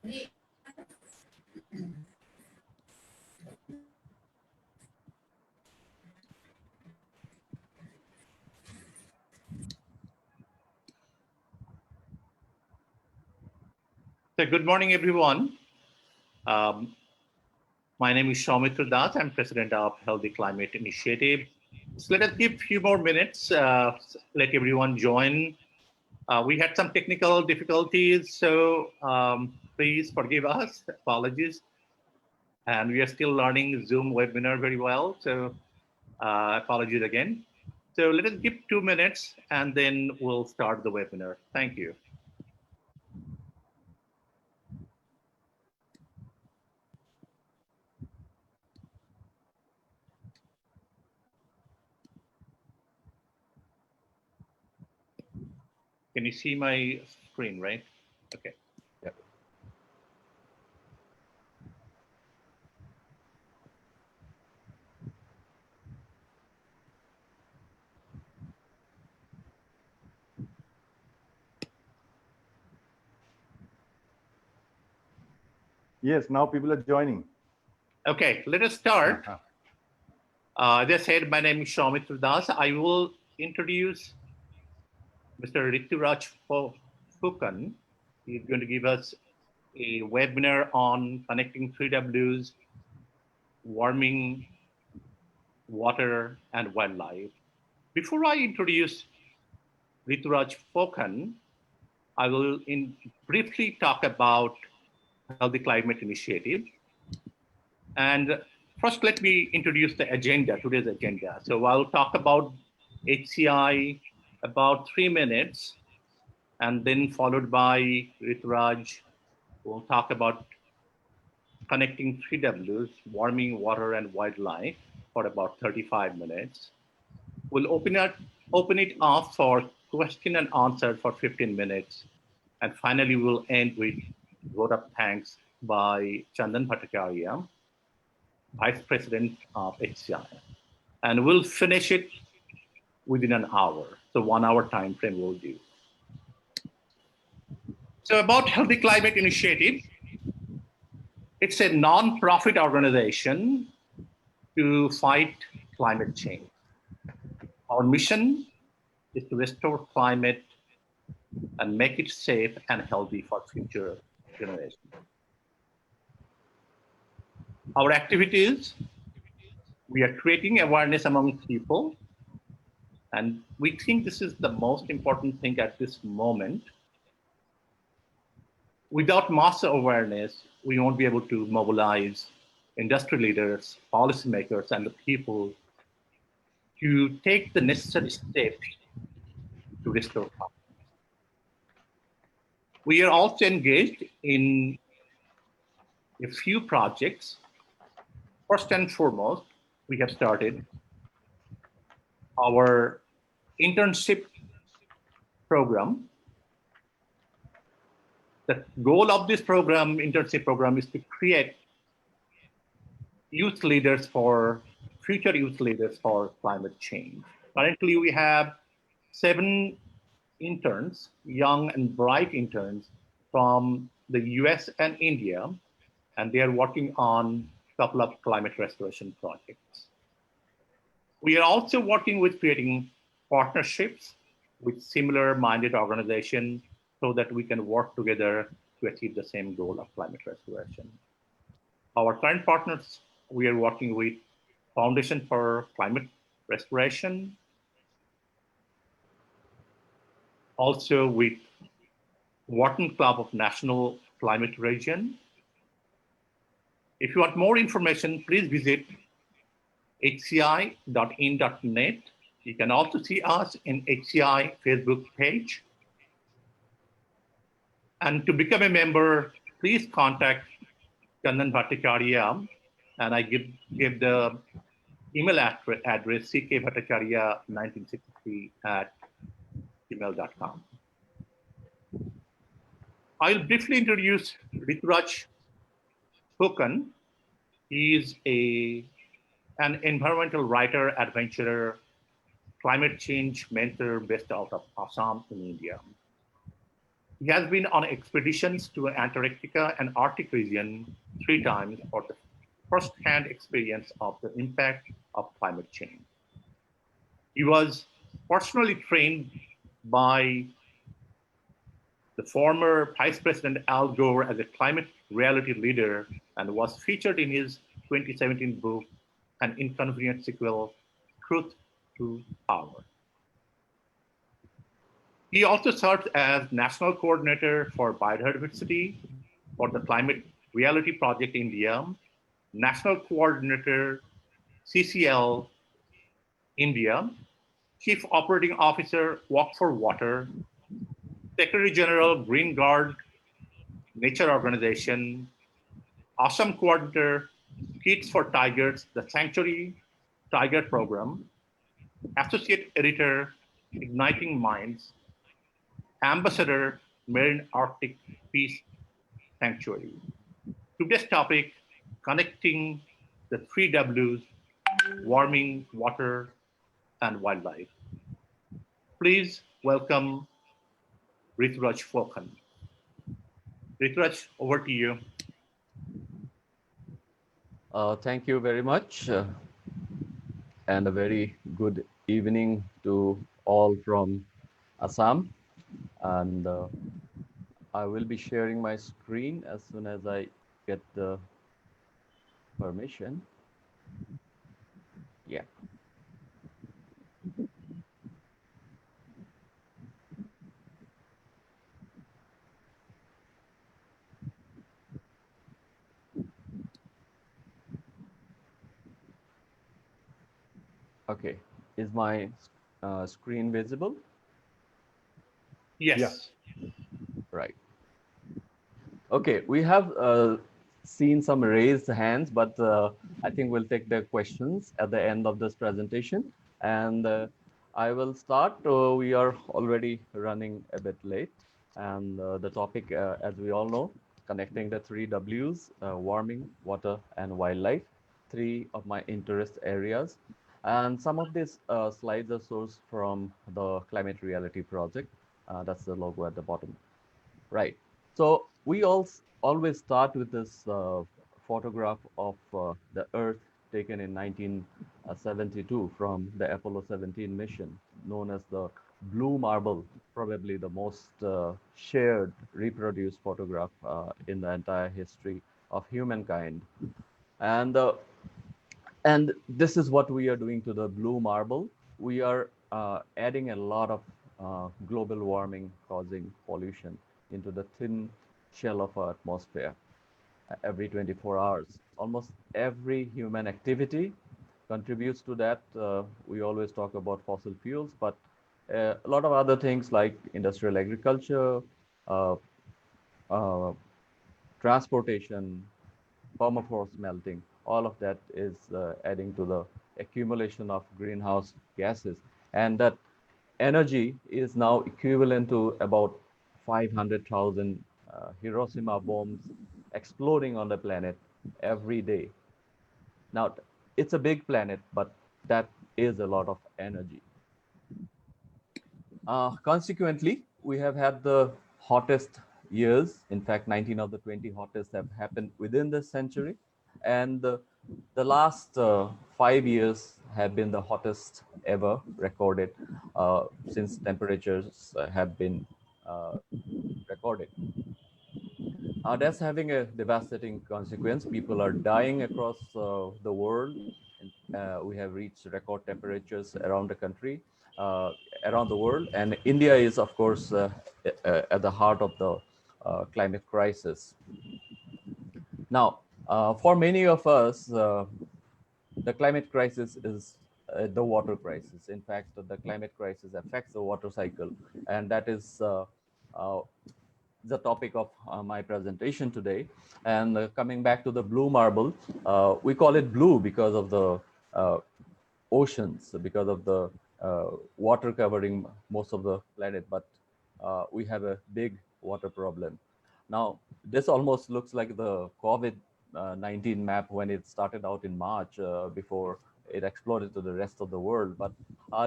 So good morning, everyone. My name is Soumitra Das. I'm president of Healthy Climate Initiative. So let us give a few more minutes, let everyone join. We had some technical difficulties, so please forgive us, apologies. And we are still learning Zoom webinar very well, so apologies again. So let us give 2 minutes and then we'll start the webinar. Thank you. Can you see my screen, right? Okay. Yep. Yes, now people are joining. Okay, let us start. As I said, my name is Soumitra Das. I will introduce Mr. Rituraj Fukan. He's going to give us a webinar on connecting 3Ws, warming, water, and wildlife. Before I introduce Rituraj Fukan, I will briefly talk about Healthy Climate Initiative. And first, let me introduce the agenda, today's agenda. So I'll talk about HCI about 3 minutes, and then followed by Rituraj, we'll talk about connecting 3Ws, warming, water, and wildlife for about 35 minutes. We'll open it up for question and answer for 15 minutes. And finally, we'll end with vote of thanks by Chandan Bhattacharya, Vice President of HCI. And we'll finish it within an hour. So 1 hour time frame we'll do. So about Healthy Climate Initiative, it's a non-profit organization to fight climate change. Our mission is to restore climate and make it safe and healthy for future generations. Our activities, we are creating awareness among people, and we think this is the most important thing at this moment. Without mass awareness, we won't be able to mobilize industry leaders, policymakers, and the people to take the necessary steps to restore climate. We are also engaged in a few projects. First and foremost, we have started our internship program. The goal of this program, internship program, is to create youth leaders for future youth leaders for climate change. Currently, we have 7 interns, young and bright interns from the US and India, and they are working on a couple of climate restoration projects. We are also working with creating partnerships with similar minded organizations so that we can work together to achieve the same goal of climate restoration. Our current partners, we are working with Foundation for Climate Restoration, also with Wharton Club of National Climate Region. If you want more information, please visit hci.in.net. You can also see us in HCI Facebook page. And to become a member, please contact Chandan Bhattacharya, and I give the email address ckbhattacharya1963@gmail.com. I'll briefly introduce Rituraj Fukan. He is an environmental writer, adventurer, climate change mentor based out of Assam in India. He has been on expeditions to Antarctica and Arctic region 3 times for the first-hand experience of the impact of climate change. He was personally trained by the former Vice President Al Gore as a climate reality leader and was featured in his 2017 book, an inconvenient sequel, Truth to Power. He also served as National Coordinator for Biodiversity for the Climate Reality Project India, National Coordinator CCL India, Chief Operating Officer Walk for Water, Secretary General Green Guard Nature Organization, Awesome Coordinator Kids for Tigers, the Sanctuary Tiger Program, Associate Editor Igniting Minds, Ambassador Marine Arctic Peace Sanctuary. Today's topic, connecting the 3 Ws, warming, water, and wildlife. Please welcome Rituraj Fokan. Rituraj, over to you. Thank you very much, and a very good evening to all from Assam. And I will be sharing my screen as soon as I get the permission. Yeah. Okay. Is my screen visible? Yes. Yeah. Right. Okay, we have seen some raised hands, but I think we'll take the questions at the end of this presentation. And I will start. We are already running a bit late. And the topic, as we all know, connecting the 3 Ws, warming, water, and wildlife, three of my interest areas. And some of these slides are sourced from the Climate Reality Project. That's the logo at the bottom. Right. So we always start with this photograph of the Earth taken in 1972 from the Apollo 17 mission, known as the Blue Marble, probably the most shared, reproduced photograph in the entire history of humankind. And this is what we are doing to the Blue Marble. We are adding a lot of global warming causing pollution into the thin shell of our atmosphere every 24 hours. Almost every human activity contributes to that. We always talk about fossil fuels, but a lot of other things like industrial agriculture, uh, uh, transportation, permafrost melting, all of that is adding to the accumulation of greenhouse gases. And that energy is now equivalent to about 500,000 Hiroshima bombs exploding on the planet every day. Now, it's a big planet, but that is a lot of energy. Consequently, we have had the hottest years. In fact, 19 of the 20 hottest have happened within this century. And the last 5 years have been the hottest ever recorded since temperatures have been uh, recorded. That's having a devastating consequence. People are dying across the world. And, we have reached record temperatures around the country, uh, around the world. And India is, of course, at the heart of the climate crisis. Now, for many of us, the climate crisis is the water crisis. In fact, the climate crisis affects the water cycle. And that is uh, the topic of my presentation today. And coming back to the blue marble, we call it blue because of the oceans, because of the water covering most of the planet, but we have a big water problem. Now, this almost looks like the COVID-19 map when it started out in March before it exploded to the rest of the world. But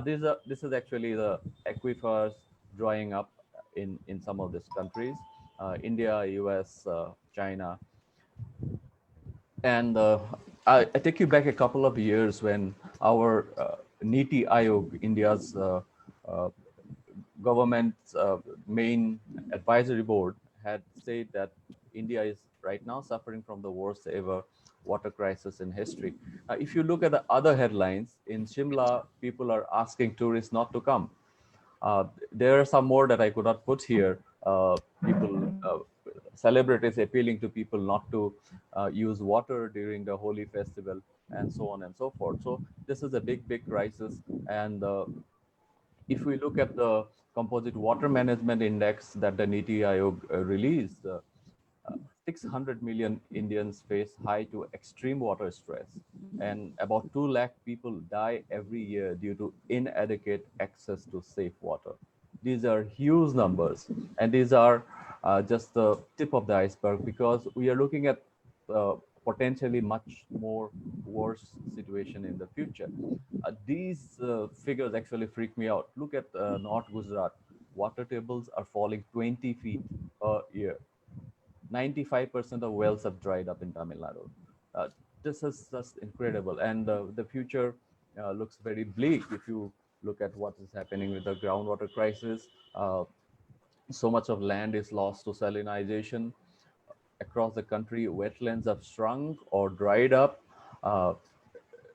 this is actually the aquifers drying up in some of these countries, India, US, China. And I take you back a couple of years when our Niti Aayog, India's uh, government's main advisory board, had said that India is right now suffering from the worst ever water crisis in history. If you look at the other headlines, in Shimla, people are asking tourists not to come. There are some more that I could not put here. Celebrities appealing to people not to use water during the holy festival, and so on and so forth. So this is a big, big crisis. And if we look at the composite water management index that the Niti Aayog released, 600 million Indians face high to extreme water stress, and about 2 lakh people die every year due to inadequate access to safe water. These are huge numbers, and these are just the tip of the iceberg, because we are looking at uh, potentially much more worse situation in the future. These figures actually freak me out. Look at North Gujarat. Water tables are falling 20 feet a year. 95% of wells have dried up in Tamil Nadu. Uh, this is just incredible. And the future looks very bleak if you look at what is happening with the groundwater crisis. So much of land is lost to salinization. Across the country, wetlands have shrunk or dried up. Uh,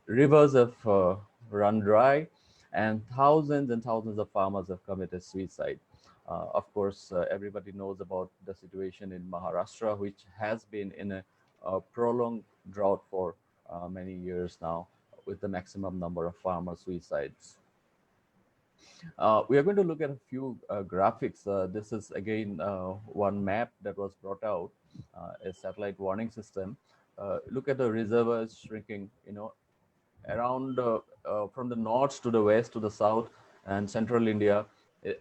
Rivers have run dry, and thousands of farmers have committed suicide. Of course, everybody knows about the situation in Maharashtra, which has been in a prolonged drought for many years now, with the maximum number of farmer suicides. We are going to look at a few graphics. This is again one map that was brought out, a satellite warning system. Look at the reservoirs shrinking, around from the north to the west to the south and central India.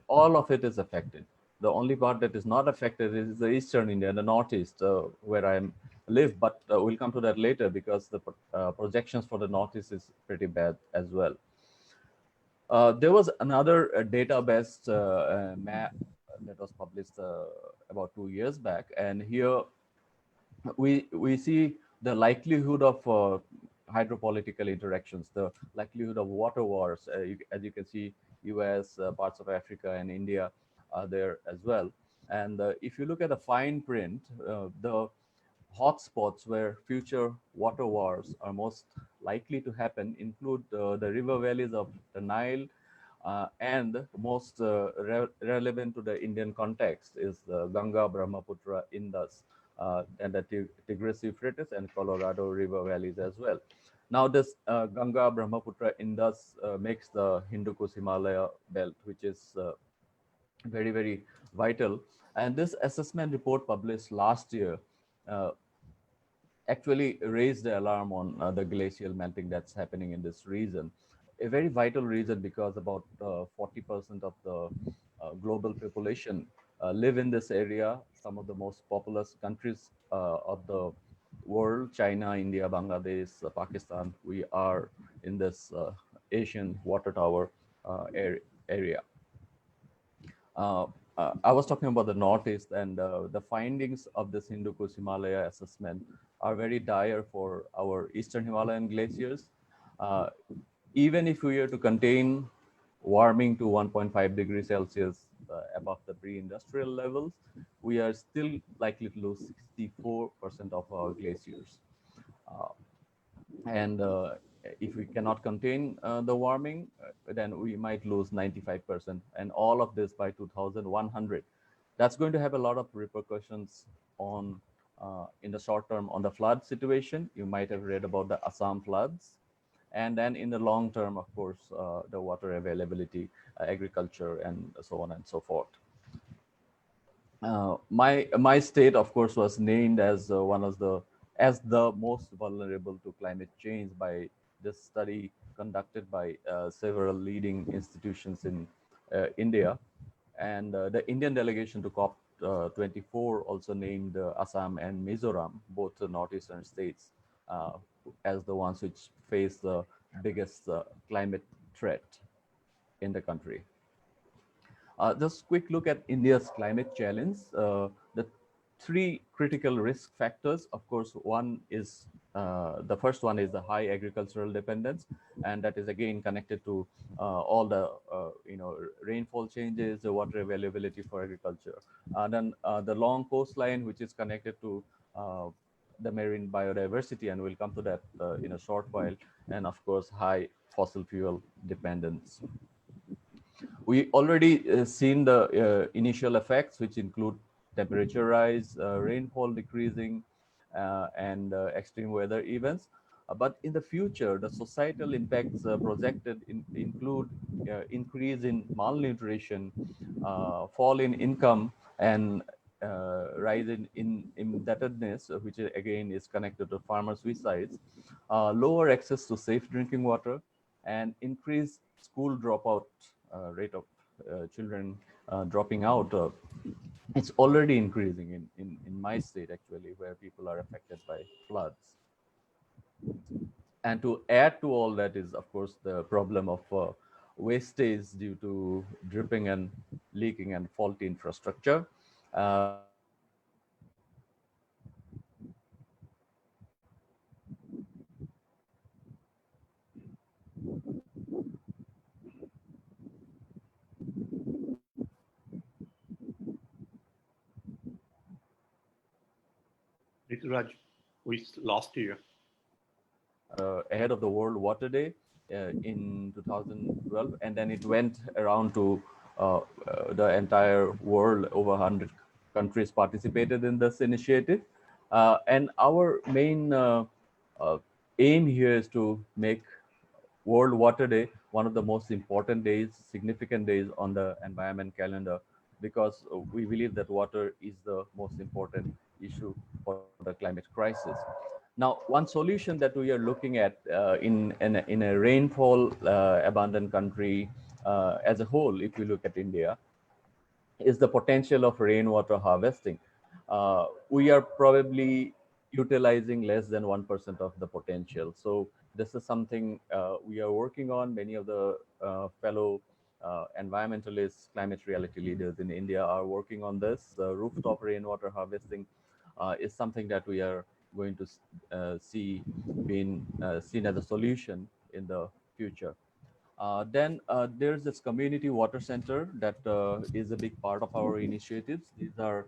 All of it is affected. The only part that is not affected is the eastern India, the northeast, where I live. But we'll come to that later, because the projections for the northeast is pretty bad as well. There was another database map that was published about 2 years back, and here we see the likelihood of hydropolitical interactions, the likelihood of water wars. As you can see, US, parts of Africa, and India are there as well. And if you look at the fine print, the hotspots where future water wars are most likely to happen include the river valleys of the Nile, and most relevant to the Indian context is the Ganga, Brahmaputra, Indus, and the Tigris, Euphrates, and Colorado River valleys as well. Now, this Ganga, Brahmaputra, Indus makes the Hindu Kush Himalaya belt, which is very, very vital. And this assessment report published last year uh, actually raised the alarm on the glacial melting that's happening in this region. A very vital region, because about 40% of the global population live in this area. Some of the most populous countries of the world, China, India, Bangladesh, Pakistan, we are in this Asian water tower area. Uh, I was talking about the Northeast, and the findings of this Hindu Kush Himalaya assessment are very dire for our Eastern Himalayan glaciers. Uh, Even if we were to contain warming to 1.5 degrees Celsius above the pre-industrial levels, we are still likely to lose 64% of our glaciers. Uh, and if we cannot contain the warming, then we might lose 95%, and all of this by 2100. That's going to have a lot of repercussions on in the short term on the flood situation. You might have read about the Assam floods, and then in the long term, of course, the water availability, agriculture, and so on and so forth. My state, of course, was named as one of the as the most vulnerable to climate change by this study conducted by several leading institutions in India, and the Indian delegation to COP 24 also named Assam and Mizoram, both the northeastern states, uh, as the ones which face the biggest climate threat in the country. Just quick look at India's climate challenge. The three critical risk factors, of course, the first one is the high agricultural dependence, and that is again connected to all the rainfall changes, the water availability for agriculture. Then the long coastline, which is connected to the marine biodiversity, and we'll come to that in a short while, and of course, high fossil fuel dependence. We already seen the initial effects, which include temperature rise, rainfall decreasing, and extreme weather events. But in the future, the societal impacts projected include increase in malnutrition, fall in income, and rise in indebtedness, which again is connected to farmer suicides, lower access to safe drinking water, and increased school dropout rate of children dropping out. It's already increasing in my state, actually, where people are affected by floods. And to add to all that is, of course, the problem of wastage due to dripping and leaking and faulty infrastructure. Rituraj, we lost you. Ahead of the World Water Day in 2012, and then it went around to the entire world. Over 100 countries participated in this initiative, and our main aim here is to make World Water Day one of the most important days, significant days on the environment calendar, because we believe that water is the most important issue for the climate crisis. Now, one solution that we are looking at in a rainfall abundant country as a whole, if you look at India, is the potential of rainwater harvesting. We are probably utilizing less than 1% of the potential. So this is something we are working on. Many of the fellow environmentalists, climate reality leaders in India are working on this. Rooftop rainwater harvesting is something that we are going to see being seen as a solution in the future. Then there's this community water center that is a big part of our initiatives. These are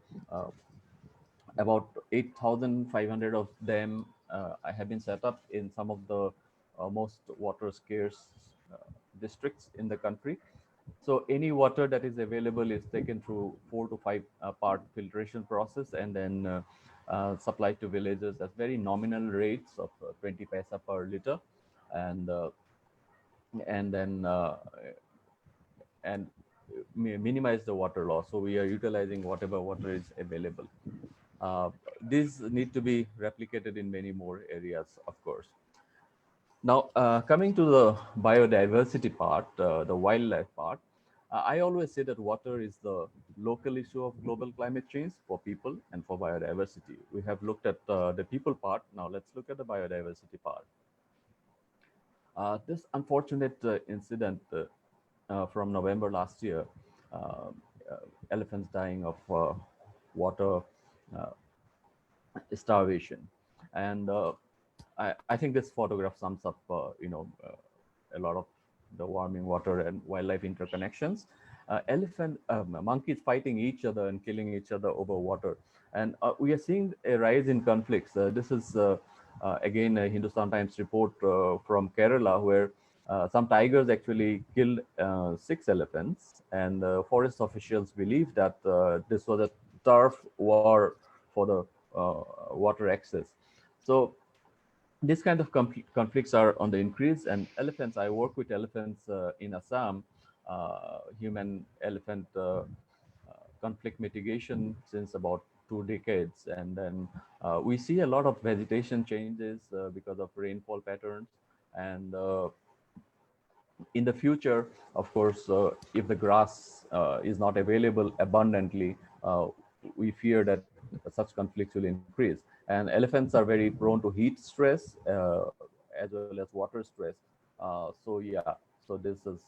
about 8,500 of them have been set up in some of the most water scarce districts in the country. So any water that is available is taken through 4 to 5 part filtration process, and then supplied to villages at very nominal rates of 20 paisa per liter, and then and minimize the water loss. So we are utilizing whatever water is available. These need to be replicated in many more areas, of course. Now, coming to the biodiversity part, the wildlife part, I always say that water is the local issue of global climate change for people and for biodiversity. We have looked at the people part. Now let's look at the biodiversity part. This unfortunate incident from November last year, elephants dying of water starvation. And I think this photograph sums up, a lot of the warming water and wildlife interconnections. Monkeys fighting each other and killing each other over water. And we are seeing a rise in conflicts. This is, again, a Hindustan Times report from Kerala, where some tigers actually killed 6 elephants. And forest officials believe that this was a turf war for the water access. So these kind of conflicts are on the increase. And elephants, I work with elephants in Assam, human elephant conflict mitigation since about 2 decades. And then we see a lot of vegetation changes because of rainfall patterns. And in the future, of course, if the grass is not available abundantly, we fear that such conflicts will increase. And elephants are very prone to heat stress as well as water stress. So yeah, so this is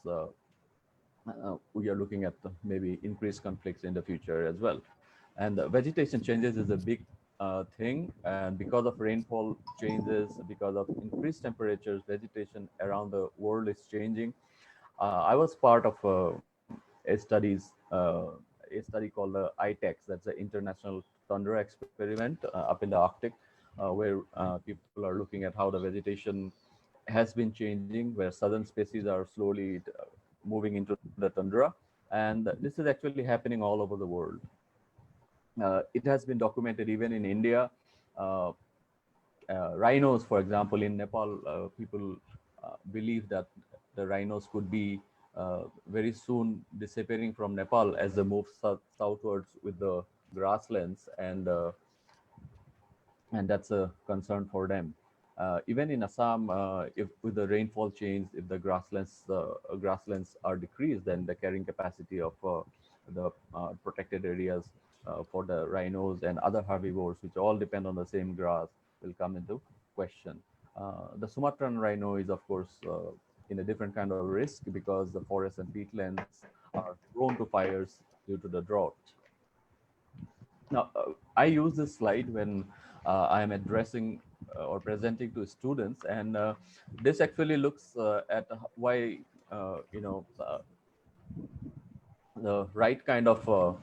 we are looking at maybe increased conflicts in the future as well. And vegetation changes is a big thing. And because of rainfall changes, because of increased temperatures, vegetation around the world is changing. I was part of a study called the ITEX, that's the International Tundra Experiment up in the Arctic, where people are looking at how the vegetation has been changing, where southern species are slowly moving into the tundra. And this is actually happening all over the world. It has been documented even in India. Uh, Rhinos, for example, in Nepal, people believe that the rhinos could be very soon disappearing from Nepal as they move southwards with the grasslands, and that's a concern for them. Even in Assam, if with the rainfall change, if the grasslands are decreased, then the carrying capacity of the protected areas for the rhinos and other herbivores, which all depend on the same grass, will come into question. The Sumatran rhino is, of course, in a different kind of risk because the forests and peatlands are prone to fires due to the drought. Now, I use this slide when I am addressing or presenting to students, and this actually looks at why the right kind of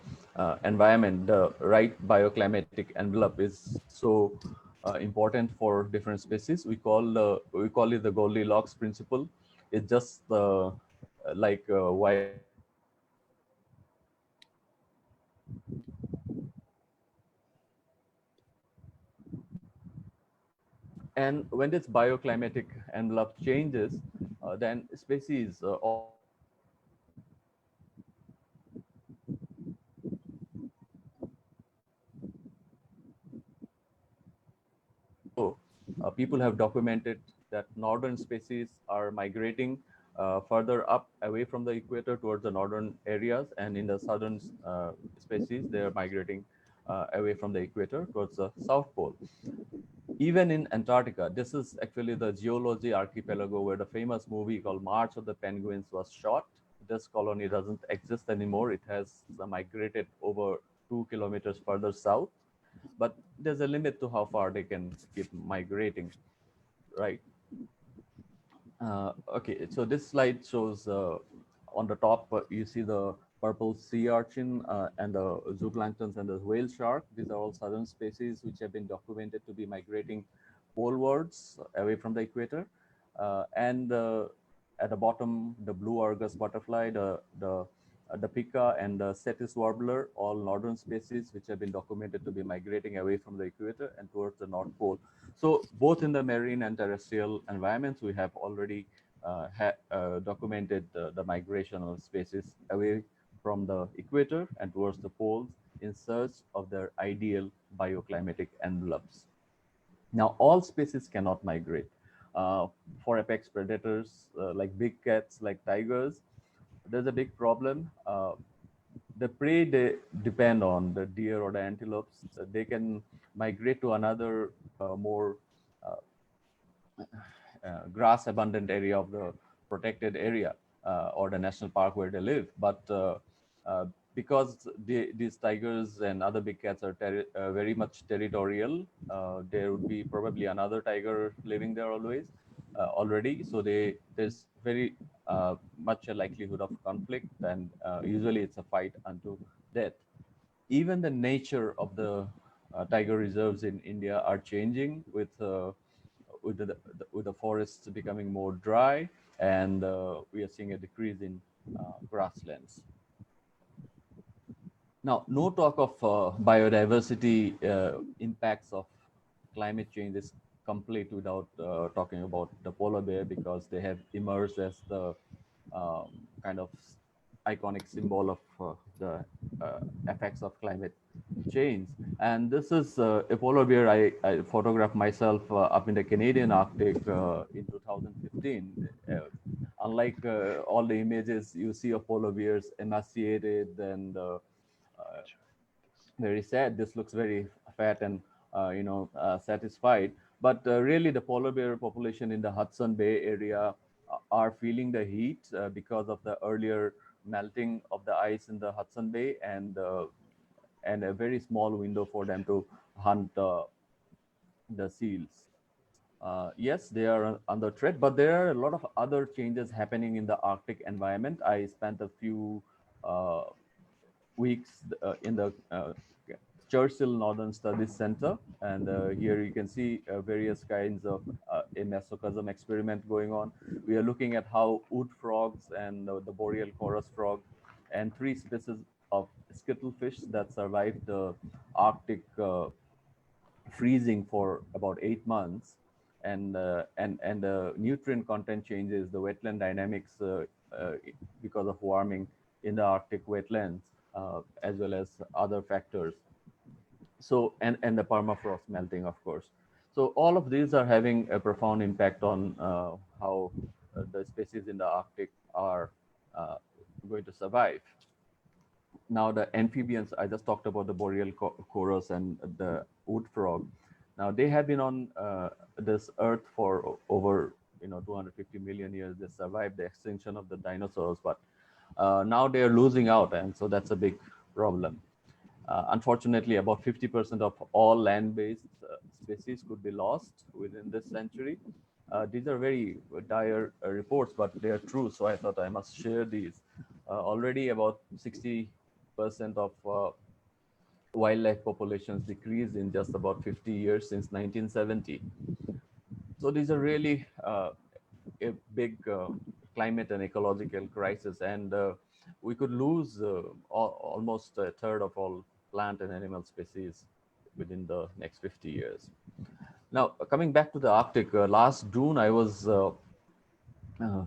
environment, the right bioclimatic envelope is so important for different species. We call it the Goldilocks principle. It's just like why And when this bioclimatic envelope changes, then species also people have documented that northern species are migrating further up away from the equator towards the northern areas, and in the southern species they are migrating away from the equator towards the south pole. Even in Antarctica, this is actually the geology archipelago where the famous movie called March of the Penguins was shot. This colony doesn't exist anymore. It has migrated over 2 kilometers further south, but there's a limit to how far they can keep migrating, right? Okay, so this slide shows on the top, you see the purple sea urchin and the zooplanktons and the whale shark. These are all southern species which have been documented to be migrating polewards away from the equator. And at the bottom, the blue Argus butterfly, the pica and the Cetus warbler, all northern species which have been documented to be migrating away from the equator and towards the North Pole. So both in the marine and terrestrial environments, we have already documented the migration of species away from the equator and towards the poles in search of their ideal bioclimatic envelopes. Now, all species cannot migrate. Uh, for apex predators like big cats, like tigers, there's a big problem. The prey they depend on, the deer or the antelopes, they can migrate to another more uh, grass abundant area of the protected area or the national park where they live. But uh, because these tigers and other big cats are very much territorial, there would be probably another tiger living there always already. So there's very much a likelihood of conflict, and usually it's a fight unto death. Even the nature of the tiger reserves in India are changing with the forests becoming more dry, and we are seeing a decrease in grasslands. Now, no talk of biodiversity impacts of climate change is complete without talking about the polar bear, because they have emerged as the kind of iconic symbol of the effects of climate change. And this is a polar bear I photographed myself up in the Canadian Arctic in 2015. Unlike all the images you see of polar bears emaciated and very sad. This looks very fat and satisfied. But really, the polar bear population in the Hudson Bay area are feeling the heat because of the earlier melting of the ice in the Hudson Bay, and a very small window for them to hunt the seals. Yes, they are under threat, but there are a lot of other changes happening in the Arctic environment. I spent a few uh, weeks in the Churchill Northern Studies Center, and here you can see various kinds of a mesocosm experiment going on. We are looking at how wood frogs and the boreal chorus frog and three species of scuttlefish that survived the Arctic freezing for about 8 months, and the nutrient content changes, the wetland dynamics because of warming in the Arctic wetlands, as well as other factors. So, and the permafrost melting, of course. So all of these are having a profound impact on how the species in the Arctic are uh, going to survive. Now the amphibians, I just talked about the boreal chorus and the wood frog. Now they have been on this earth for over 250 million years. They survived the extinction of the dinosaurs, but now they are losing out, and so that's a big problem. Unfortunately, about 50% of all land-based species could be lost within this century. These are very dire reports, but they are true, so I thought I must share these. Already about 60% of wildlife populations decreased in just about 50 years since 1970. So these are really a big climate and ecological crisis, and we could lose almost a third of all plant and animal species within the next 50 years. Now, coming back to the Arctic, last June I was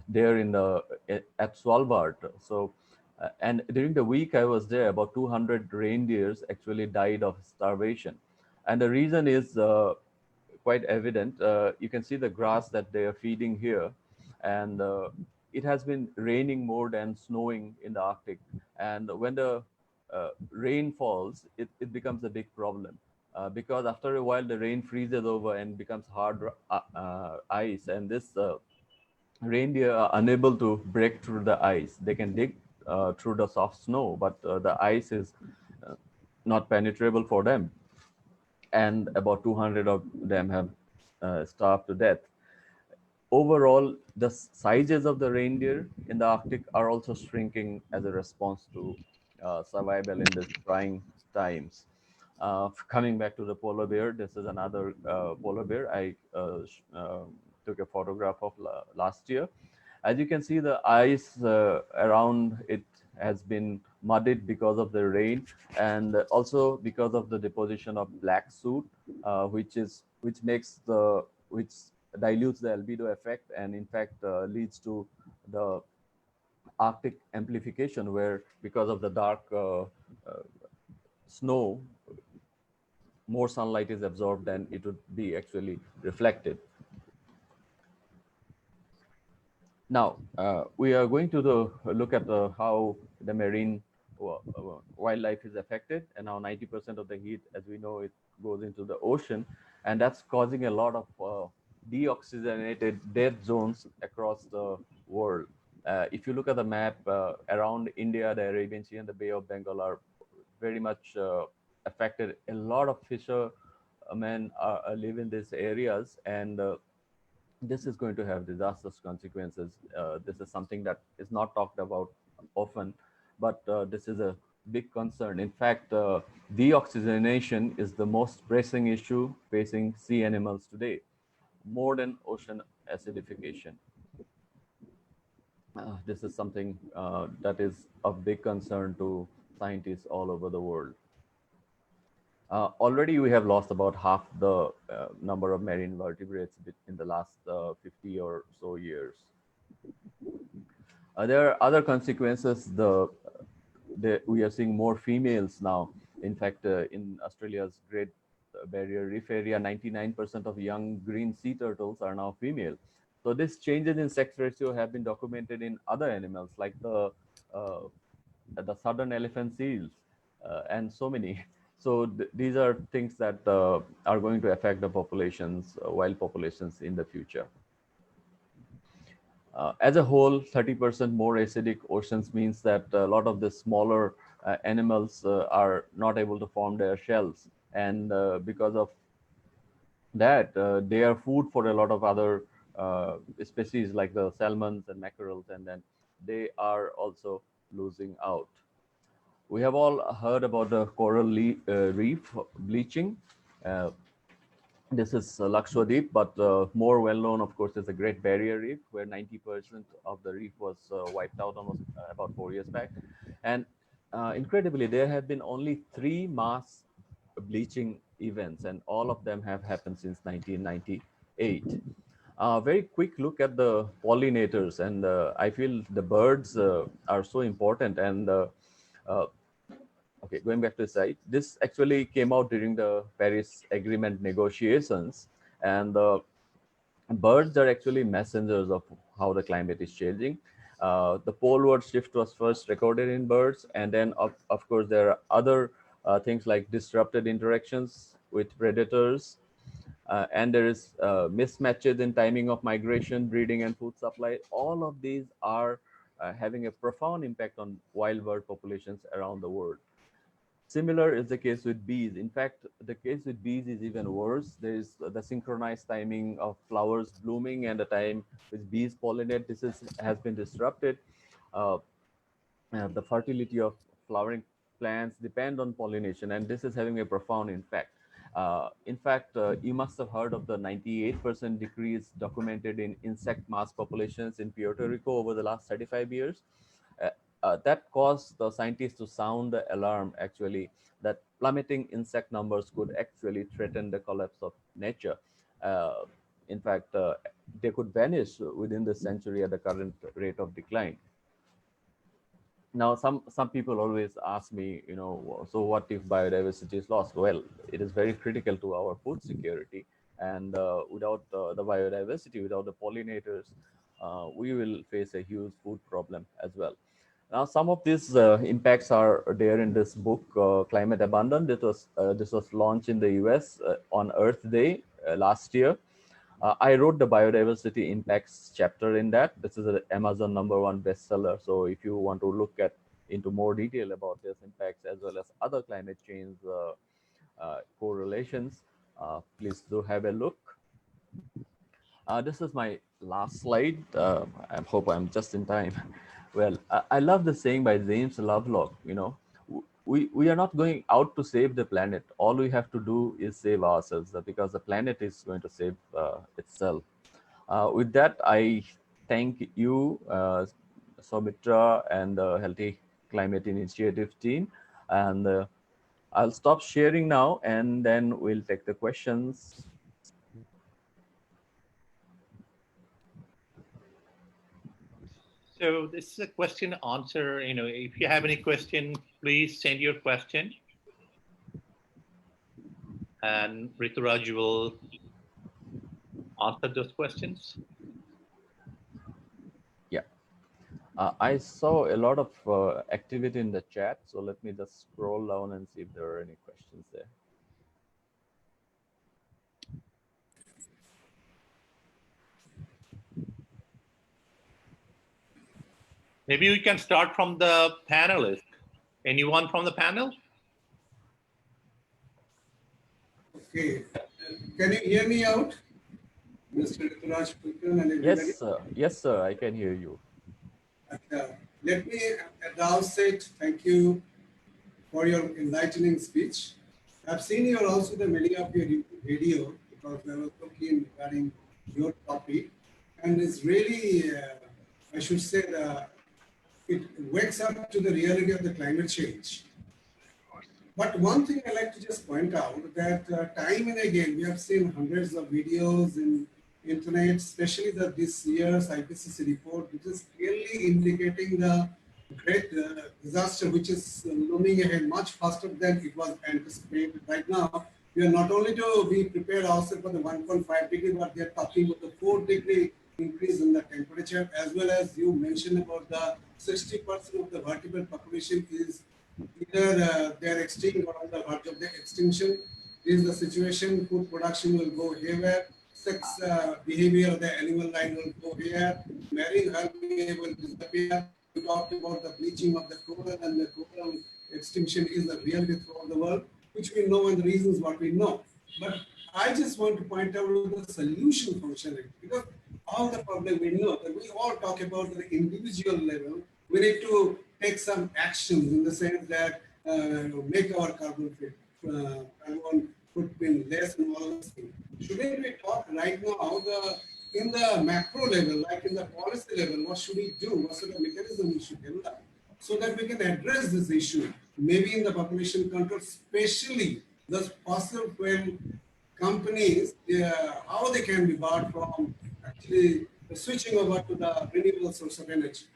there in the at Svalbard. So, and during the week I was there, about 200 reindeers actually died of starvation, and the reason is quite evident. You can see the grass that they are feeding here, and it has been raining more than snowing in the Arctic. And when the rain falls, it becomes a big problem. Because after a while the rain freezes over and becomes hard ice, and this reindeer are unable to break through the ice. They can dig through the soft snow, but the ice is not penetrable for them. And about 200 of them have starved to death. Overall, the sizes of the reindeer in the Arctic are also shrinking as a response to survival in these trying times. Coming back to the polar bear, this is another polar bear I took a photograph of last year. As you can see, the ice around it has been muddied because of the rain, and also because of the deposition of black soot, which makes the which dilutes the albedo effect, and in fact leads to the Arctic amplification, where because of the dark snow, more sunlight is absorbed than it would be actually reflected. Now, we are going to look at how the marine wildlife is affected, and now 90% of the heat, as we know, it goes into the ocean, and that's causing a lot of deoxygenated dead zones across the world. If you look at the map around India, the Arabian Sea and the Bay of Bengal are very much affected. A lot of fishermen live in these areas, and this is going to have disastrous consequences. This is something that is not talked about often, but this is a big concern. In fact, deoxygenation is the most pressing issue facing sea animals today, more than ocean acidification. This is something that is of big concern to scientists all over the world. Already we have lost about half the number of marine vertebrates in the last 50 or so years. There are other consequences. We are seeing more females now. In fact, in Australia's Great Barrier Reef area, 99% of young green sea turtles are now female. So these changes in sex ratio have been documented in other animals like the southern elephant seals and so many. So these are things that are going to affect the populations, wild populations in the future. As a whole, 30% more acidic oceans means that a lot of the smaller animals are not able to form their shells. And because of that, they are food for a lot of other species like the salmons and mackerels, and then they are also losing out. We have all heard about the coral reef bleaching. Uh, this is Lakshadweep, but more well known, of course, is the Great Barrier Reef, where 90% of the reef was wiped out almost about 4 years back. And incredibly, there have been only 3 mass bleaching events, and all of them have happened since 1998. Very quick look at the pollinators, and I feel the birds are so important. And uh, okay, going back to the site, this actually came out during the Paris Agreement negotiations, and birds are actually messengers of how the climate is changing. The poleward shift was first recorded in birds, and then of course there are other things like disrupted interactions with predators, and there is mismatches in timing of migration, breeding, and food supply. All of these are having a profound impact on wild bird populations around the world. Similar is the case with bees. In fact, the case with bees is even worse. There is the synchronized timing of flowers blooming and the time which bees pollinate. Has been disrupted. Uh, the fertility of flowering plants depend on pollination, and this is having a profound impact. You must have heard of the 98% decrease documented in insect mass populations in Puerto Rico over the last 35 years. Uh, that caused the scientists to sound the alarm, actually, that plummeting insect numbers could actually threaten the collapse of nature. Uh, in fact, they could vanish within the century at the current rate of decline. Now, some people always ask me, so what if biodiversity is lost? Well, it is very critical to our food security, and without the biodiversity, without the pollinators, we will face a huge food problem as well. Now, some of these impacts are there in this book, Climate Abundant. This was launched in the US on Earth Day last year. I wrote the biodiversity impacts chapter in that. This is an Amazon #1 bestseller. So if you want to look at into more detail about this impacts as well as other climate change correlations, please do have a look. This is my last slide. I hope I'm just in time. Well, I love the saying by James Lovelock, we are not going out to save the planet. All we have to do is save ourselves, because the planet is going to save itself. With that, I thank you, Soumitra and the Healthy Climate Initiative team. And I'll stop sharing now, and then we'll take the questions. So this is a question answer. If you have any question, please send your question, and Rituraj will answer those questions. Yeah, I saw a lot of activity in the chat, so let me just scroll down and see if there are any questions there. Maybe we can start from the panelists. Anyone from the panel? Okay. Can you hear me out, Mr. Rituraj Pulkan and everybody? Yes, sir, I can hear you. Let me, at the outset, thank you for your enlightening speech. I've seen your also the many of your YouTube video, because I was looking regarding your topic, and it's really, I should say, it wakes up to the reality of the climate change. But one thing I like to just point out that time and again, we have seen hundreds of videos in internet, especially this year's IPCC report, which is clearly indicating the great disaster, which is looming ahead much faster than it was anticipated. Right now, we are not only to be prepared ourselves for the 1.5 degree, but they are talking about the 4 degree increase in the temperature, as well as you mentioned about the 60% of the vertebrate population is either they are extinct or on the verge of the extinction. This is the situation. Food production will go haywire. sex behavior of the animal line will go here, marine algae will disappear. We talked about the bleaching of the coral, and the coral extinction is a reality throughout the world, which we know, and the reasons what we know. But I just want to point out the solution functionality, because all the problem we know that we all talk about the individual level. We need to take some actions in the sense that make our carbon footprint less and all those things. Shouldn't we talk right now in the macro level, like in the policy level, what should we do? What sort of mechanism we should develop so that we can address this issue? Maybe in the population control, especially the fossil fuel companies, how they can be barred from actually switching over to the renewable source of energy.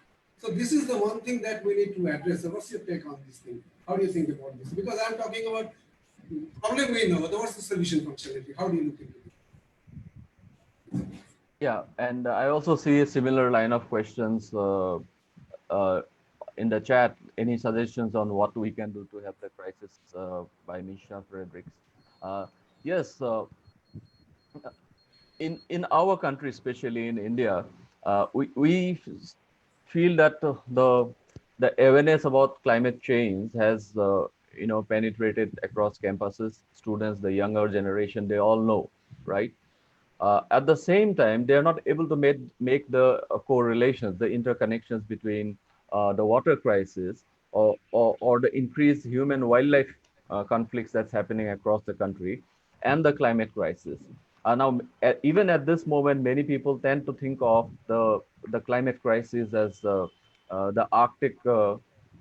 So this is the one thing that we need to address. So what's your take on this thing? How do you think about this? Because I'm talking about problem we know, but what's the solution functionality? How do you look into it? Yeah, and I also see a similar line of questions in the chat. Any suggestions on what we can do to help the crisis by Misha Fredericks? Yes, in our country, especially in India, we feel that the awareness about climate change has penetrated across campuses. Students, the younger generation, they all know, right? At the same time, they are not able to make the correlations, the interconnections between the water crisis or the increased human wildlife conflicts that's happening across the country and the climate crisis. Now, even at this moment, many people tend to think of the climate crisis as the Arctic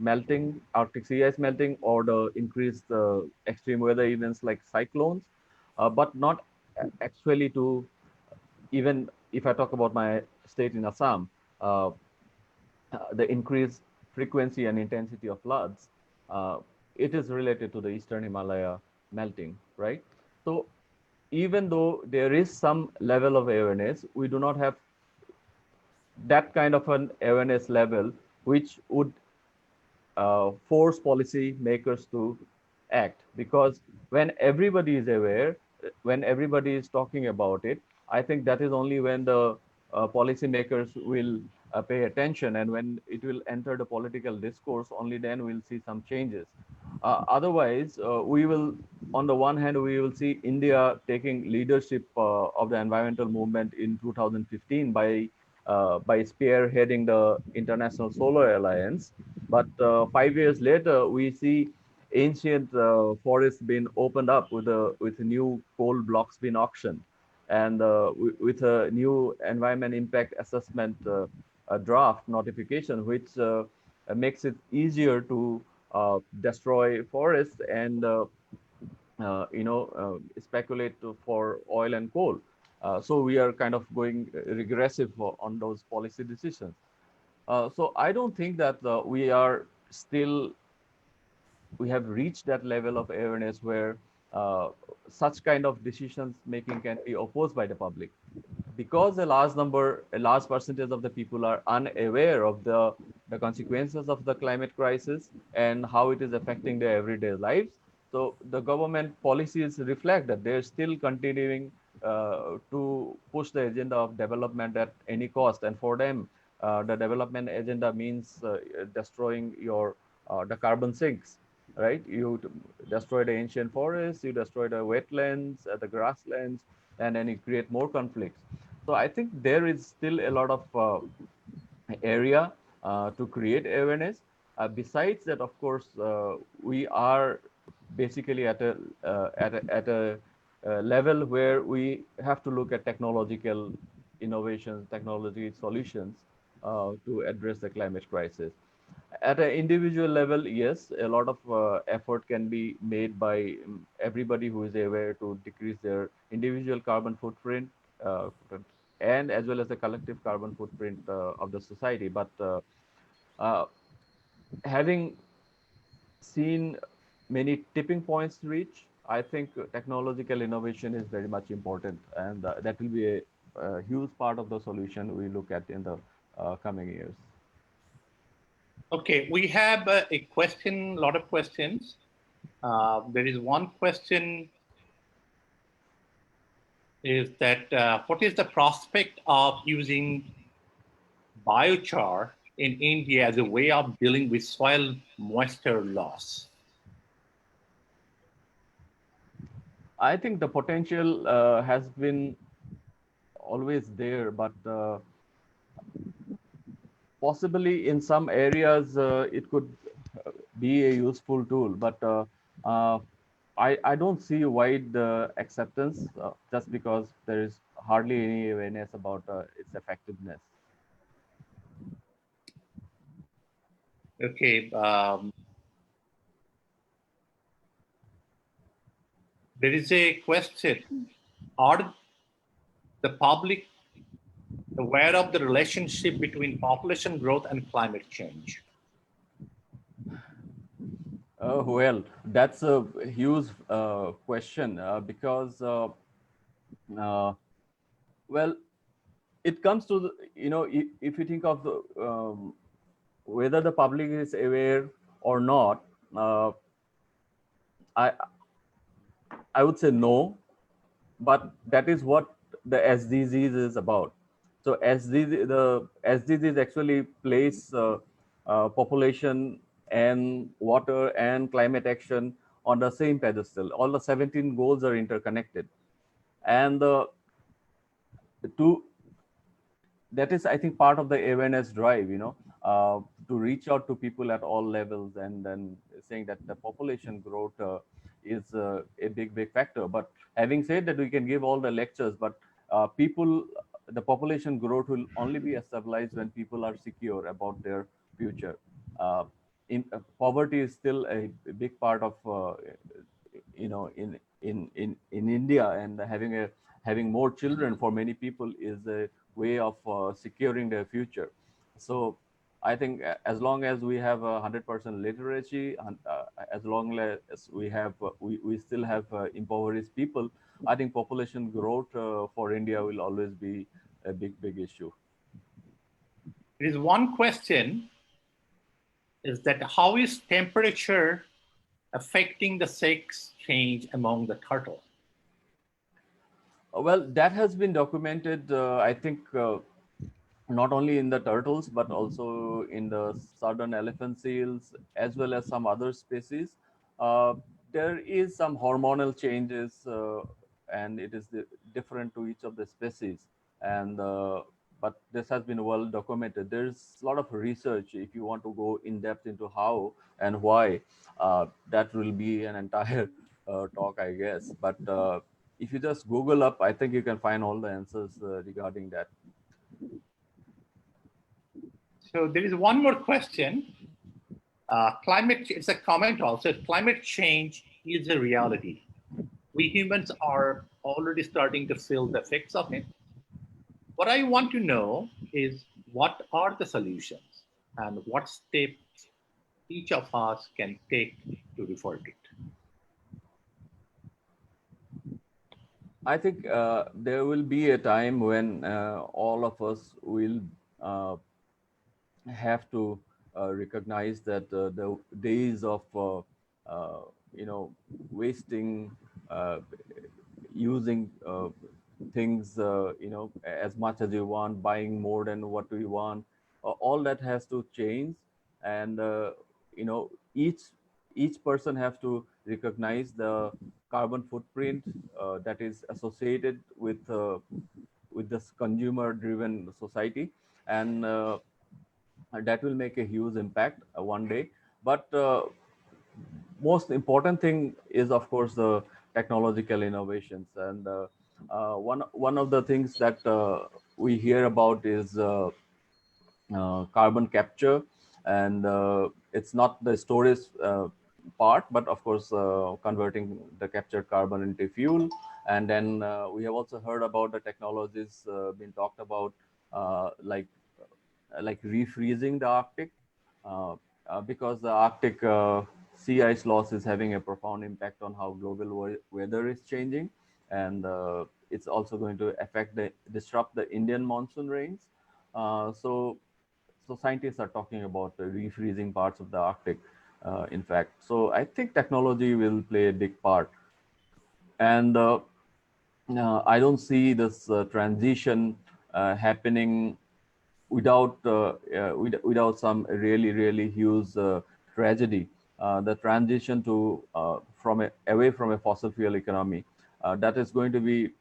melting, Arctic sea ice melting, or the increased extreme weather events like cyclones, but not actually to, even if I talk about my state in Assam, the increased frequency and intensity of floods, it is related to the Eastern Himalaya melting, right? So even though there is some level of awareness, we do not have that kind of an awareness level which would force policy makers to act, because when everybody is aware, when everybody is talking about it, I think that is only when the policy makers will pay attention, and when it will enter the political discourse, only then we'll see some changes. Otherwise, we will, on the one hand, we will see India taking leadership of the environmental movement in 2015 by spearheading the International Solar Alliance. But 5 years later, we see ancient forests being opened up with new coal blocks being auctioned, and with a new environment impact assessment draft notification, which makes it easier to destroy forests and speculate for oil and coal. So we are kind of going regressive on those policy decisions. So I don't think that we have reached that level of awareness where such kind of decisions making can be opposed by the public, because a large percentage of the people are unaware of the consequences of the climate crisis and how it is affecting their everyday lives. So the government policies reflect that they're still continuing to push the agenda of development at any cost, and for them, the development agenda means destroying the carbon sinks, right? You destroy the ancient forests, you destroy the wetlands, the grasslands, and then you create more conflicts. So I think there is still a lot of area to create awareness. Besides that, of course, we are basically at a level where we have to look at technological innovations, technology solutions to address the climate crisis. At an individual level, yes, a lot of effort can be made by everybody who is aware to decrease their individual carbon footprint, and as well as the collective carbon footprint of the society. But uh, having seen many tipping points reach, I think technological innovation is very much important, and that will be a huge part of the solution we look at in the coming years. Okay, we have a question, a lot of questions. There is one question is that what is the prospect of using biochar in India as a way of dealing with soil moisture loss? I think the potential has been always there, but possibly in some areas it could be a useful tool. But uh, I don't see wide acceptance just because there is hardly any awareness about its effectiveness. Okay. There is a question. Are the public aware of the relationship between population growth and climate change? Well, that's a huge question because, well, it comes to the, if you think of the whether the public is aware or not, I I would say no, but that is what the SDGs is about. So the SDGs actually place population and water and climate action on the same pedestal. All the 17 goals are interconnected, and to that is, I think, part of the awareness drive, to reach out to people at all levels, and then saying that the population growth is a big factor. But having said that, we can give all the lectures, but the population growth will only be stabilized when people are secure about their future. Uh, Poverty is still a big part of, in India, and having more children for many people is a way of securing their future. So I think as long as we have 100% literacy, and as long as we still have impoverished people, I think population growth for India will always be a big issue. There is one question, is that how is temperature affecting the sex change among the turtle? Well, that has been documented, I think, not only in the turtles, but also in the southern elephant seals, as well as some other species. Uh, there is some hormonal changes, and it is different to each of the species. And but this has been well documented. There's a lot of research. If you want to go in depth into how and why, that will be an entire talk, I guess. But if you just Google up, I think you can find all the answers regarding that. So there is one more question. It's a comment also. Climate change is a reality. We humans are already starting to feel the effects of it. What I want to know is what are the solutions and what steps each of us can take to revert it. I think there will be a time when all of us will uh, have to recognize that the days of uh, wasting, uh, using things as much as you want, buying more than what we want, all that has to change. And each person has to recognize the carbon footprint that is associated with this consumer driven society, and that will make a huge impact one day. But most important thing is, of course, the technological innovations. And one of the things that we hear about is carbon capture, and it's not the storage part, but of course converting the captured carbon into fuel. And then we have also heard about the technologies being talked about, like refreezing the Arctic, uh, because the Arctic sea ice loss is having a profound impact on how global weather is changing, and it's also going to disrupt the Indian monsoon rains. So scientists are talking about refreezing parts of the Arctic, in fact. So I think technology will play a big part. And I don't see this transition happening without some really huge tragedy. The transition to away from a fossil fuel economy, that is going to be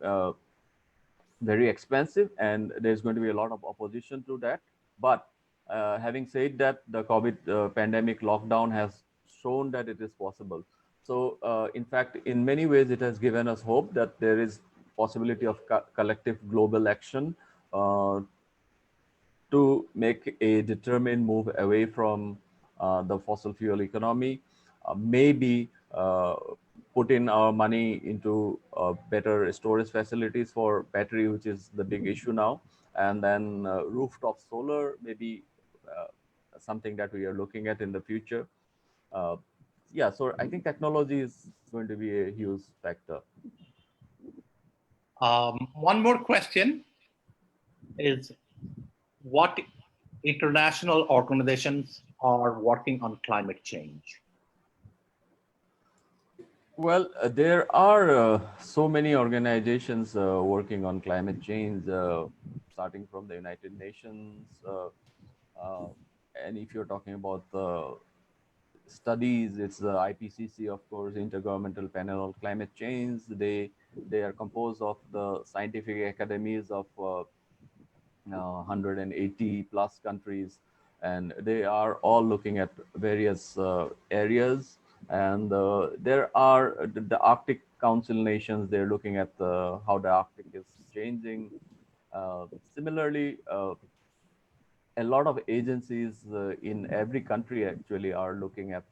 very expensive, and there's going to be a lot of opposition to that. But having said that, the COVID pandemic lockdown has shown that it is possible. So in fact, in many ways, it has given us hope that there is possibility of collective global action uh, to make a determined move away from the fossil fuel economy, maybe put in our money into better storage facilities for battery, which is the big issue now, and then rooftop solar, maybe something that we are looking at in the future. Uh, yeah, so I think technology is going to be a huge factor. One more question is, what international organizations are working on climate change? Well, there are so many organizations working on climate change, starting from the United Nations. Uh, and if you're talking about the studies, it's the IPCC, of course, Intergovernmental Panel on Climate Change. They are composed of the scientific academies of 180 plus countries, and they are all looking at various areas. And there are the Arctic Council nations, they're looking at how the Arctic is changing. Similarly, a lot of agencies in every country actually are looking at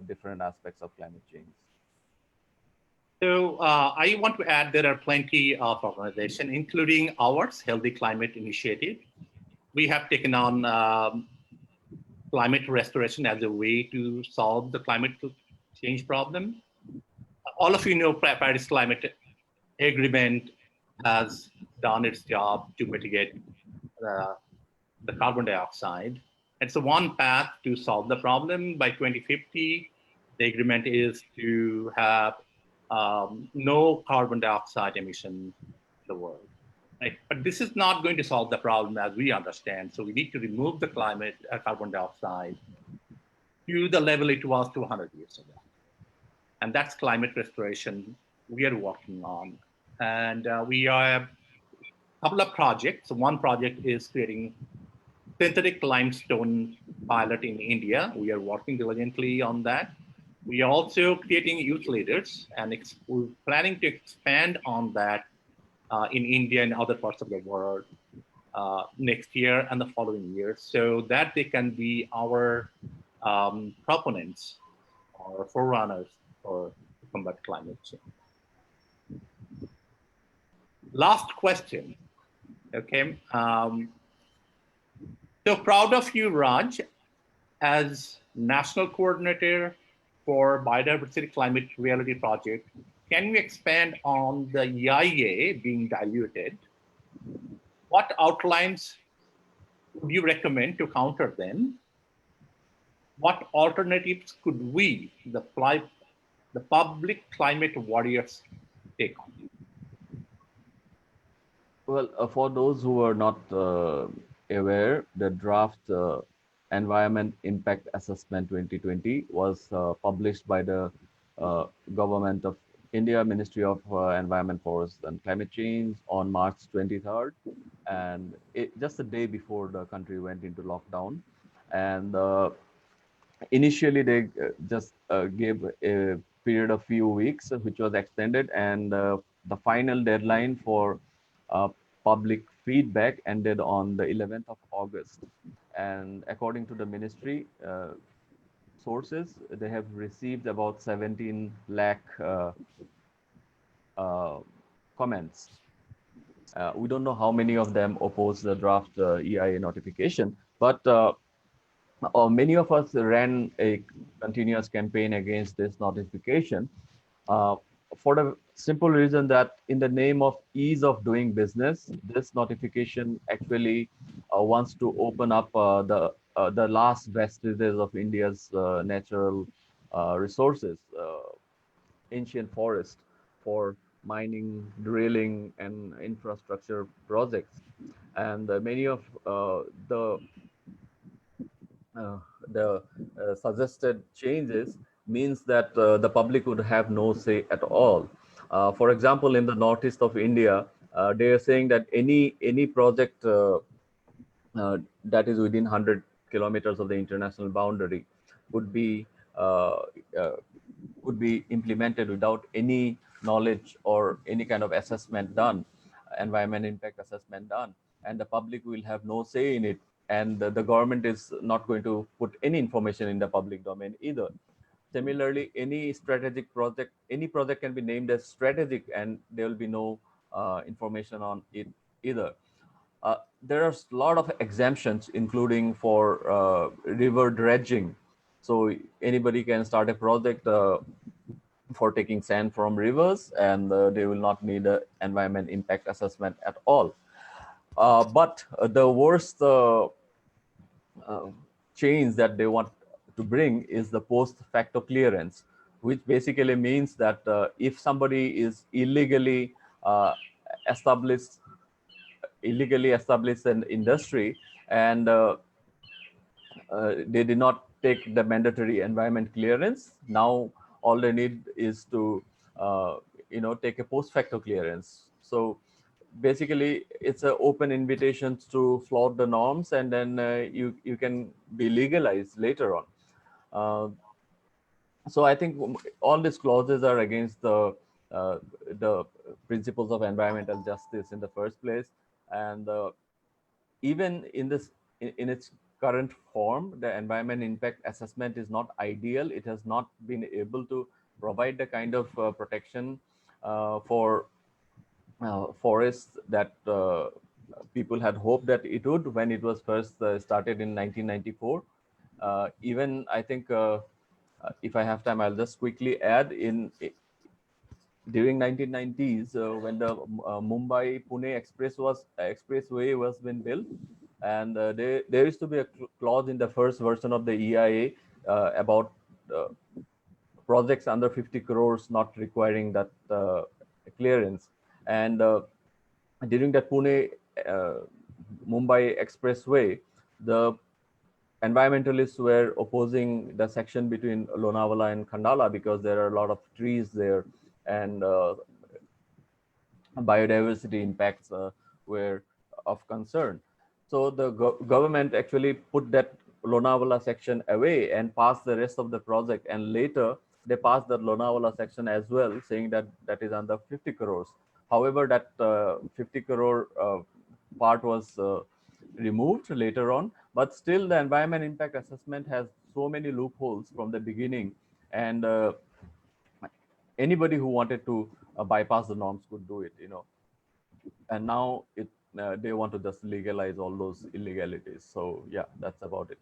different aspects of climate change. So I want to add there are plenty of organizations, including ours, Healthy Climate Initiative. We have taken on climate restoration as a way to solve the climate change problem. All of you know Paris Climate Agreement has done its job to mitigate the carbon dioxide. It's the one path to solve the problem. By 2050, the agreement is to have no carbon dioxide emission in the world. Right? But this is not going to solve the problem as we understand. So we need to remove the carbon dioxide to the level it was 200 years ago. And that's climate restoration we are working on. And we have a couple of projects. One project is creating synthetic limestone pilot in India. We are working diligently on that. We are also creating youth leaders, and we're planning to expand on that in India and other parts of the world next year and the following years, so that they can be our proponents or forerunners for combat climate change. Last question. Okay. So proud of you, Raj, as National Coordinator for Biodiversity Climate Reality Project. Can you expand on the EIA being diluted? What outlines would you recommend to counter them? What alternatives could we, the public climate warriors, take on? Well, for those who are not aware, the draft Environment Impact Assessment 2020 was published by the Government of India, Ministry of Environment, Forest and Climate Change on March 23rd. And just a day before the country went into lockdown. And initially, they just gave a period of few weeks, which was extended. And the final deadline for public feedback ended on the 11th of August. And according to the ministry sources, they have received about 17 lakh comments. We don't know how many of them oppose the draft EIA notification, but many of us ran a continuous campaign against this notification for the simple reason that in the name of ease of doing business, this notification actually wants to open up the last vestiges of India's natural resources, ancient forest, for mining, drilling, and infrastructure projects. And many of the uh, the suggested changes means that the public would have no say at all. For example, in the northeast of India, they are saying that any project that is within 100 kilometers of the international boundary could be uh, uh, could be implemented without any knowledge or any kind of assessment done, environment impact assessment done, and the public will have no say in it, and the government is not going to put any information in the public domain either. Similarly, any strategic project, any project can be named as strategic, and there will be no information on it either. There are a lot of exemptions, including for river dredging. So anybody can start a project for taking sand from rivers, and they will not need an environment impact assessment at all. But the worst uh, change that they want to bring is the post facto clearance, which basically means that if somebody is uh, established illegally established an industry, and they did not take the mandatory environment clearance. Now all they need is to take a post facto clearance. So basically it's an open invitation to flout the norms, and then you can be legalized later on. uh, so I think all these clauses are against the principles of environmental justice in the first place. And even in this in its current form, the environment impact assessment is not ideal. It has not been able to provide the kind of protection for forests that people had hoped that it would when it was first started in 1994. Even I think if I have time, I'll just quickly add in during 1990s, when the Mumbai Pune expressway was being built, and there used to be a clause in the first version of the EIA about projects under 50 crores not requiring that clearance. And during that Pune uh, Mumbai expressway, the environmentalists were opposing the section between Lonavala and Khandala because there are a lot of trees there, and biodiversity impacts were of concern. So the government actually put that Lonavala section away and passed the rest of the project. And later they passed the Lonavala section as well, saying that that is under 50 crores. However, that 50 crore part was removed later on, but still the environment impact assessment has so many loopholes from the beginning, and anybody who wanted to bypass the norms could do it. And now they want to just legalize all those illegalities. So yeah, that's about it.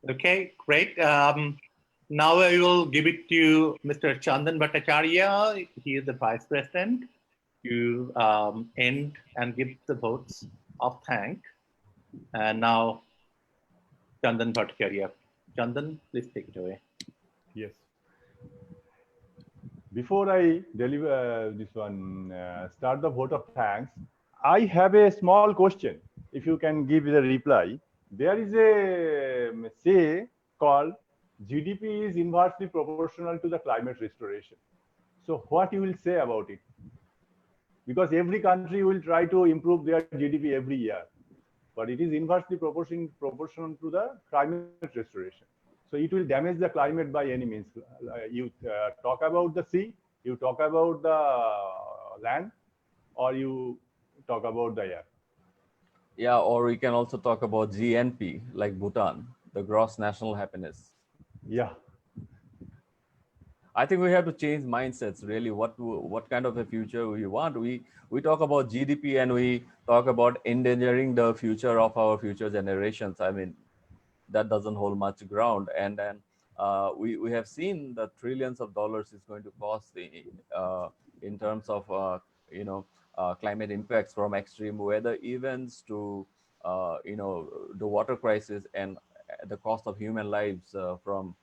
Okay, great. Now I will give it to Mr. Chandan Bhattacharya. He is the Vice President, to end and give the votes of thank. And now, Chandan Bhattacharya. Chandan, please take it away. Yes. Before I deliver start the vote of thanks, I have a small question. If you can give the reply, there is a say called GDP is inversely proportional to the climate restoration. So what you will say about it? Because every country will try to improve their GDP every year, but it is inversely proportional to the climate restoration. So it will damage the climate by any means. You talk about the sea, you talk about the land, or you talk about the air. Yeah, or we can also talk about GNP, like Bhutan, the gross national happiness. Yeah. I think we have to change mindsets. Really, what kind of a future we want? We talk about GDP and we talk about endangering the future of our future generations. I mean, that doesn't hold much ground. And then we have seen the trillions of dollars is going to cost in terms of climate impacts, from extreme weather events to the water crisis, and the cost of human lives from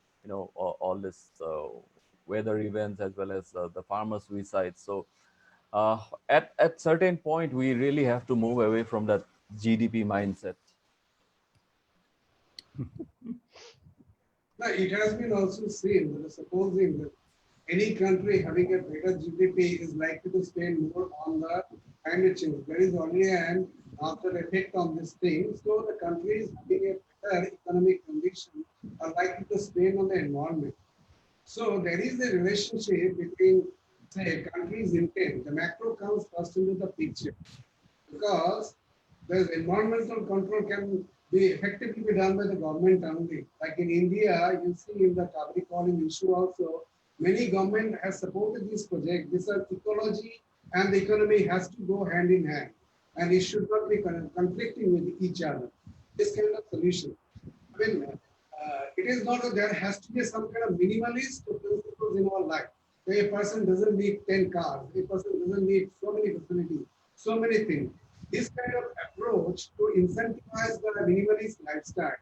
all this weather events as well as the farmer suicides. So at certain point, we really have to move away from that GDP mindset. Now, it has been also seen that supposing that any country having a better GDP is likely to spend more on the climate change. There is only an after effect on this thing. So the countries having a better economic condition are likely to spend on the environment. So there is a relationship between, say, a country's intent. The macro comes first into the picture because the environmental control can be effectively be done by the government only. Like in India, you see in the carbon calling issue also, many government has supported this project. This ecology and the economy has to go hand in hand, and it should not be conflicting with each other. This kind of solution. I mean, it is not that there has to be some kind of minimalist principles in our life. Where a person doesn't need 10 cars, a person doesn't need so many facilities, so many things. This kind of approach to incentivize the minimalist lifestyle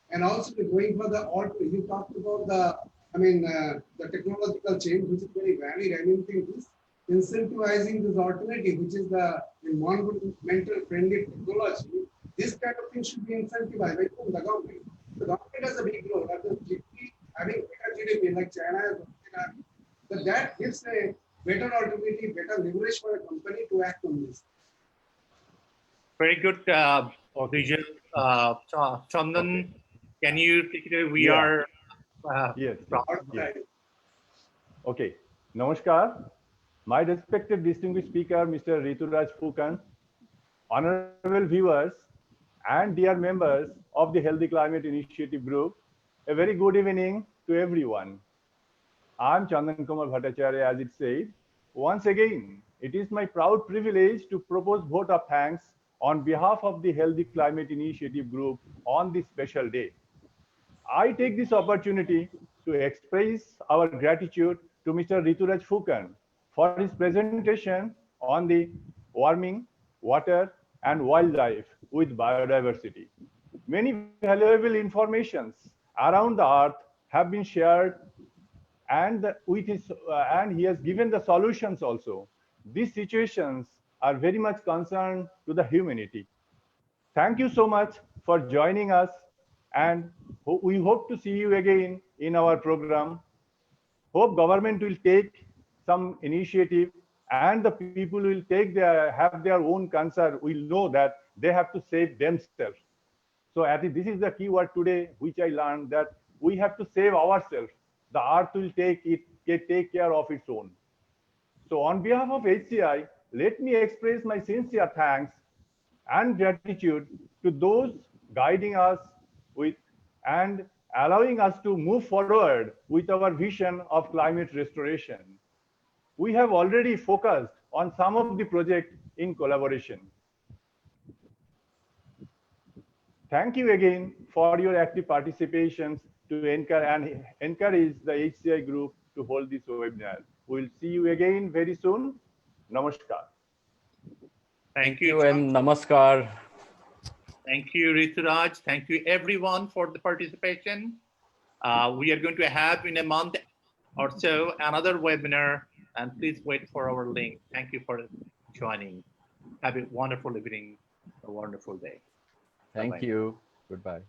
and also to going for the alternate. You talked about the technological change, which is very valid. I mean, this incentivizing this alternative, which is the environmental friendly technology. This kind of thing should be incentivized by the government. The government has a big role. Having better GDP like China has, that gives a better alternative, better leverage for a company to act on this. Very good vision. Chandan, can you take it away? We Yeah. are Yes. yes. Okay. Namaskar. My respected distinguished speaker, Mr. Rituraj Phukan, honorable viewers, and dear members of the Healthy Climate Initiative Group, a very good evening to everyone. I'm Chandan Kumar Bhattacharya, as it said. Once again, it is my proud privilege to propose vote of thanks on behalf of the Healthy Climate Initiative Group on this special day. I take this opportunity to express our gratitude to Mr. Rituraj Phukan for his presentation on the warming, water, and wildlife with biodiversity. Many valuable informations around the earth have been shared and he has given the solutions also. These situations are very much concerned to the humanity. Thank you so much for joining us, and we hope to see you again in our program. Hope government will take some initiative and the people will have their own concern. Will know that they have to save themselves. So I think this is the key word today, which I learned, that we have to save ourselves. The earth will take care of its own. So on behalf of HCI, let me express my sincere thanks and gratitude to those guiding us with and allowing us to move forward with our vision of climate restoration. We have already focused on some of the projects in collaboration. Thank you again for your active participations to encourage the HCI group to hold this webinar. We'll see you again very soon. Namaskar. Thank you, and namaskar. Thank you, Rituraj. Thank you, everyone, for the participation. We are going to have in a month or so another webinar, and please wait for our link. Thank you for joining. Have a wonderful evening, a wonderful day. Thank Bye-bye. you. Goodbye.